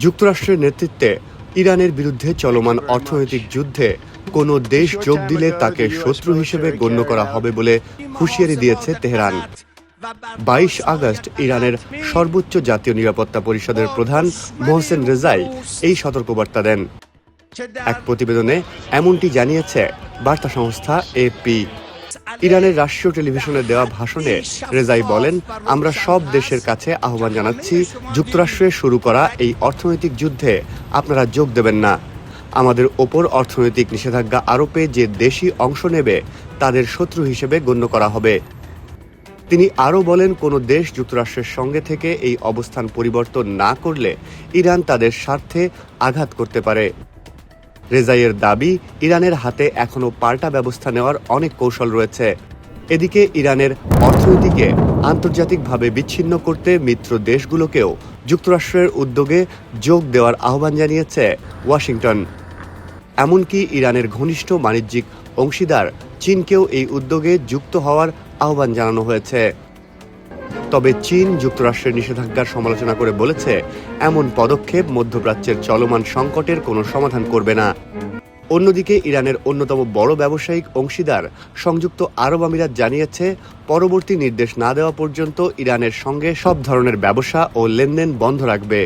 যুক্তরাষ্ট্রের নেতৃত্বে ইরানের বিরুদ্ধে চলমান অর্থনৈতিক যুদ্ধে কোনো দেশ যোগ দিলে তাকে শত্রু হিসেবে গণ্য করা হবে বলে হুঁশিয়ারি দিয়েছে তেহরান। ২২ আগস্ট ইরানের সর্বোচ্চ জাতীয় নিরাপত্তা পরিষদের প্রধান মোহসেন রেজাই এই সতর্কবার্তা দেন। এক প্রতিবেদনে এমনটি জানিয়েছে বার্তা সংস্থা এপি। ইরানের রাষ্ট্রীয় টেলিভিশনে দেওয়া ভাষণে রেজাই বলেন, আমরা সব দেশের কাছে আহ্বান জানাচ্ছি, যুক্তরাষ্ট্রে শুরু করা এই অর্থনৈতিক যুদ্ধে আপনারা যোগ দেবেন না। আমাদের ওপর অর্থনৈতিক নিষেধাজ্ঞা আরোপে যে দেশই অংশ নেবে তাদের শত্রু হিসেবে গণ্য করা হবে। তিনি আরও বলেন, কোনো দেশ যুক্তরাষ্ট্রের সঙ্গে থেকে এই অবস্থান পরিবর্তন না করলে ইরান তাদের স্বার্থে আঘাত করতে পারে। রেজাইয়ের দাবি, ইরানের হাতে এখনও পাল্টা ব্যবস্থা নেওয়ার অনেক কৌশল রয়েছে। এদিকে ইরানের অর্থনীতিকে আন্তর্জাতিকভাবে বিচ্ছিন্ন করতে মিত্র দেশগুলোকেও যুক্তরাষ্ট্রের উদ্যোগে যোগ দেওয়ার আহ্বান জানিয়েছে ওয়াশিংটন। এমনকি ইরানের ঘনিষ্ঠ বাণিজ্যিক অংশীদার চীনকেও এই উদ্যোগে যুক্ত হওয়ার আহ্বান জানানো হয়েছে। তবে চীন যুক্তরাষ্ট্রের নিষেধাজ্ঞার সমালোচনা করে বলেছে, এমন পদক্ষেপ মধ্যপ্রাচ্যের চলমান সংকটের কোনো সমাধান করবে না। অন্যদিকে ইরানের অন্যতম বড় ব্যবসায়িক অংশীদার সংযুক্ত আরব আমিরাত জানিয়েছে, পরবর্তী নির্দেশ না দেওয়া পর্যন্ত ইরানের সঙ্গে সব ধরনের ব্যবসা ও লেনদেন বন্ধ রাখবে।